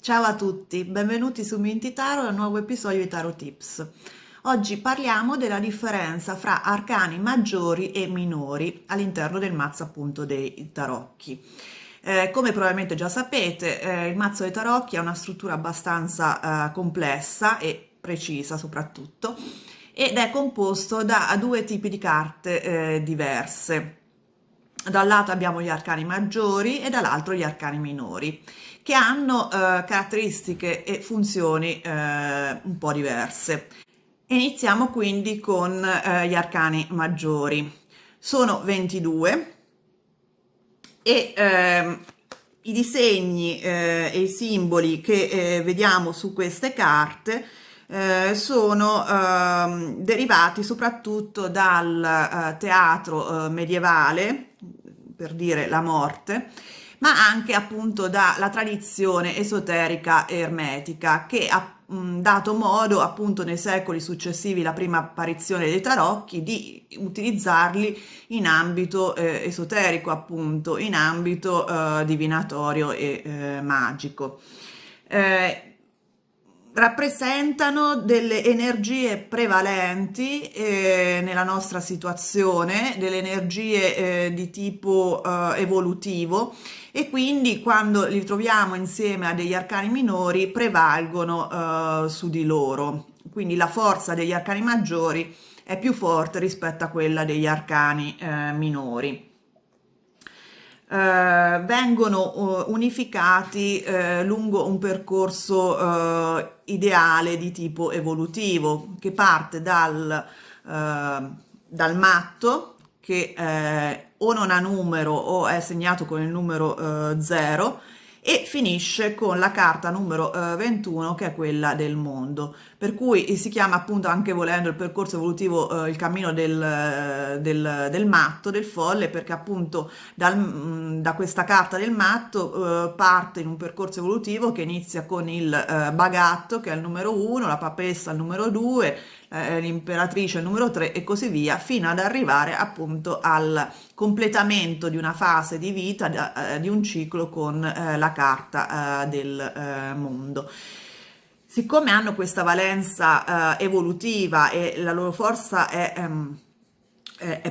Ciao a tutti, benvenuti su Minty Tarot, al nuovo episodio di Tarot Tips. Oggi parliamo della differenza fra arcani maggiori e minori all'interno del mazzo appunto dei tarocchi. Come probabilmente già sapete, il mazzo dei tarocchi ha una struttura abbastanza complessa e precisa soprattutto, ed è composto da due tipi di carte diverse. Da un lato abbiamo gli arcani maggiori e dall'altro gli arcani minori, che hanno caratteristiche e funzioni un po' diverse. Iniziamo quindi con gli arcani maggiori. Sono 22 e i disegni e i simboli che vediamo su queste carte sono derivati soprattutto dal teatro medievale, per dire la morte, ma anche appunto dalla tradizione esoterica e ermetica che ha dato modo appunto nei secoli successivi alla prima apparizione dei tarocchi di utilizzarli in ambito esoterico, appunto in ambito divinatorio e magico. Eh, Rappresentano delle energie prevalenti nella nostra situazione, delle energie di tipo evolutivo, e quindi quando li troviamo insieme a degli arcani minori prevalgono su di loro. Quindi la forza degli arcani maggiori è più forte rispetto a quella degli arcani minori. Vengono unificati lungo un percorso ideale di tipo evolutivo che parte dal matto, che o non ha numero o è segnato con il numero 0, e finisce con la carta numero 21, che è quella del mondo, per cui si chiama appunto, anche volendo, il percorso evolutivo il cammino del matto, del folle, perché appunto da questa carta del matto parte in un percorso evolutivo che inizia con il bagatto, che è il numero 1, la papessa il numero 2, l'imperatrice il numero 3 e così via, fino ad arrivare appunto al completamento di una fase di vita, di un ciclo con la carta del mondo. Siccome hanno questa valenza evolutiva e la loro forza è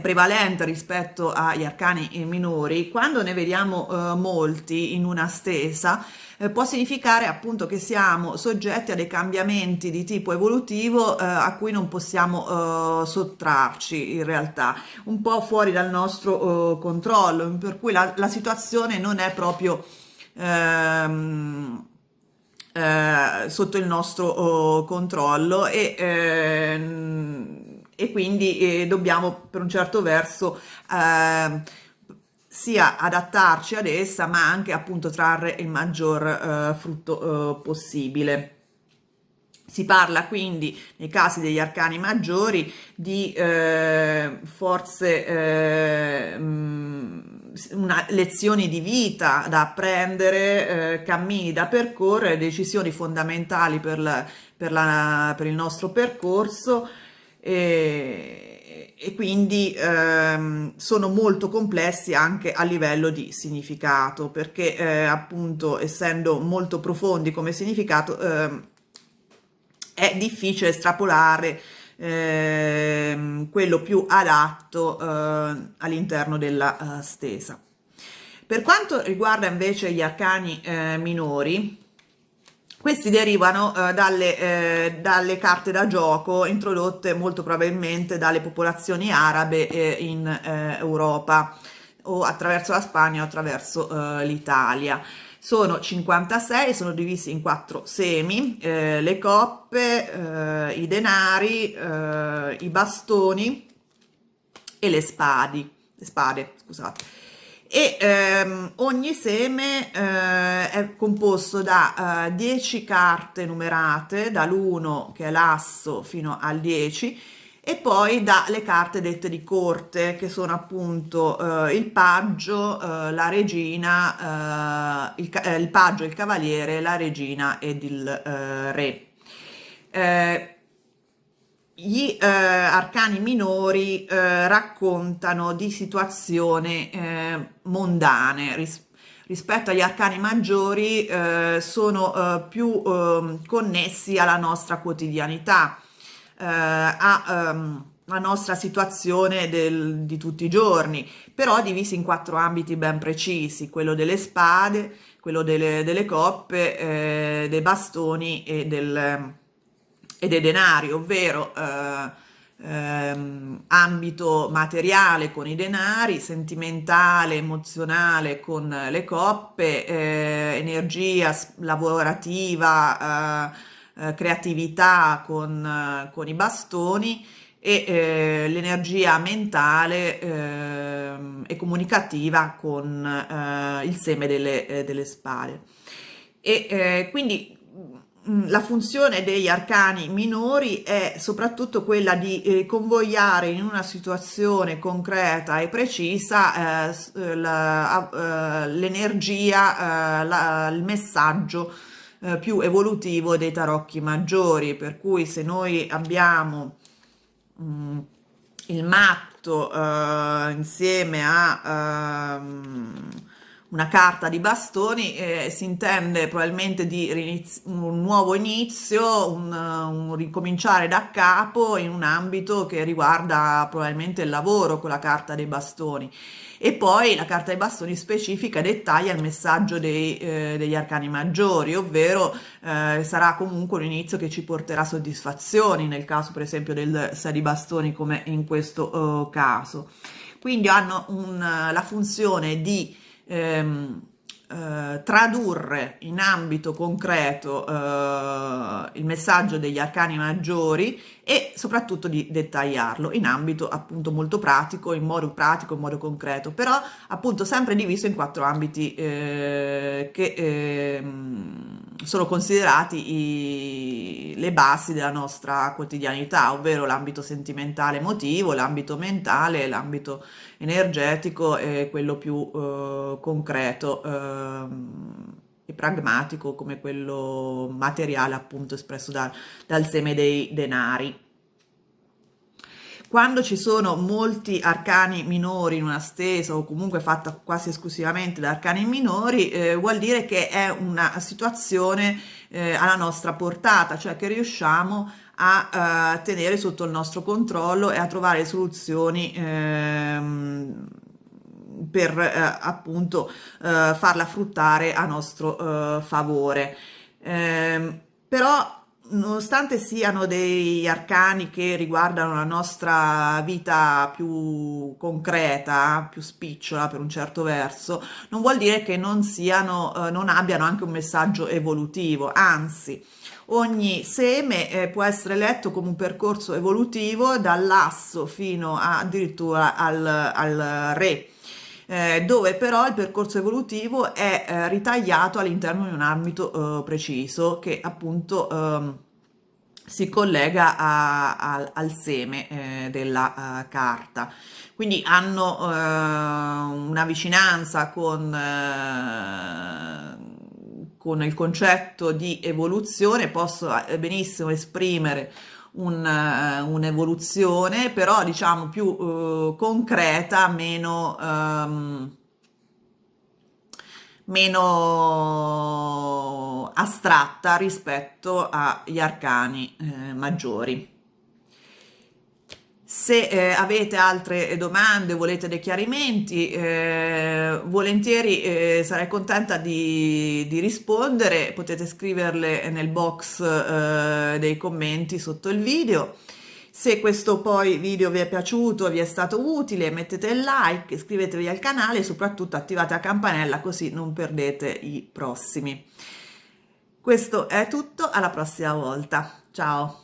prevalente rispetto agli arcani minori, quando ne vediamo molti in una stesa, può significare appunto che siamo soggetti a dei cambiamenti di tipo evolutivo a cui non possiamo sottrarci in realtà, un po' fuori dal nostro controllo, per cui la situazione non è proprio ehm, sotto il nostro controllo, e quindi dobbiamo per un certo verso sia adattarci ad essa, ma anche appunto trarre il maggior frutto possibile. Si parla quindi, nei casi degli arcani maggiori, di forze, lezioni di vita da apprendere, cammini da percorrere, decisioni fondamentali per il nostro percorso, e quindi sono molto complessi anche a livello di significato, perché appunto, essendo molto profondi come significato, è difficile estrapolare quello più adatto all'interno della stesa. Per quanto riguarda invece gli arcani minori, questi derivano dalle carte da gioco introdotte molto probabilmente dalle popolazioni arabe in Europa, o attraverso la Spagna o attraverso l'Italia. Sono 56, sono divisi in 4 semi: le coppe, i denari, i bastoni e le spade, scusate. E ogni seme è composto da 10 carte numerate, dall'1 che è l'asso fino al 10, e poi dalle carte dette di corte, che sono appunto il paggio, la regina, il paggio, il cavaliere, la regina ed il re. Eh, Gli arcani minori raccontano di situazioni mondane rispetto agli arcani maggiori, sono più connessi alla nostra quotidianità, la nostra situazione di tutti i giorni, però divisi in quattro ambiti ben precisi: quello delle spade, quello delle coppe, dei bastoni e dei denari, ovvero ambito materiale con i denari, sentimentale, emozionale con le coppe, energia lavorativa, creatività con i bastoni e l'energia mentale e comunicativa con il seme delle spade. E quindi la funzione degli arcani minori è soprattutto quella di convogliare in una situazione concreta e precisa l'energia, il messaggio più evolutivo dei tarocchi maggiori, per cui se noi abbiamo mm, il matto insieme a una carta di bastoni, si intende probabilmente di un nuovo inizio, un ricominciare da capo in un ambito che riguarda probabilmente il lavoro con la carta dei bastoni. E poi la carta dei bastoni specifica dettaglia il messaggio degli arcani maggiori, ovvero sarà comunque un inizio che ci porterà soddisfazioni, nel caso per esempio del 6 di bastoni come in questo caso. Quindi hanno la funzione di tradurre in ambito concreto il messaggio degli arcani maggiori e soprattutto di dettagliarlo in ambito appunto molto pratico, in modo concreto, però appunto sempre diviso in quattro ambiti che sono considerati le basi della nostra quotidianità, ovvero l'ambito sentimentale emotivo, l'ambito mentale, l'ambito energetico e quello più concreto e pragmatico come quello materiale appunto espresso dal seme dei denari. Quando ci sono molti arcani minori in una stesa o comunque fatta quasi esclusivamente da arcani minori, vuol dire che è una situazione alla nostra portata, cioè che riusciamo a tenere sotto il nostro controllo e a trovare soluzioni per appunto farla fruttare a nostro favore. Però nonostante siano dei arcani che riguardano la nostra vita più concreta, più spicciola per un certo verso, non vuol dire che non abbiano anche un messaggio evolutivo, anzi, ogni seme può essere letto come un percorso evolutivo dall'asso fino addirittura al re, dove però il percorso evolutivo è ritagliato all'interno di un ambito preciso che appunto si collega al seme della carta. Quindi hanno una vicinanza con il concetto di evoluzione, posso benissimo esprimere un'evoluzione, però diciamo più concreta, meno astratta rispetto agli arcani maggiori. Se avete altre domande, volete dei chiarimenti, volentieri sarei contenta di rispondere. Potete scriverle nel box dei commenti sotto il video. Se questo poi video vi è piaciuto, vi è stato utile, mettete il like, iscrivetevi al canale e soprattutto attivate la campanella così non perdete i prossimi. Questo è tutto, alla prossima volta. Ciao!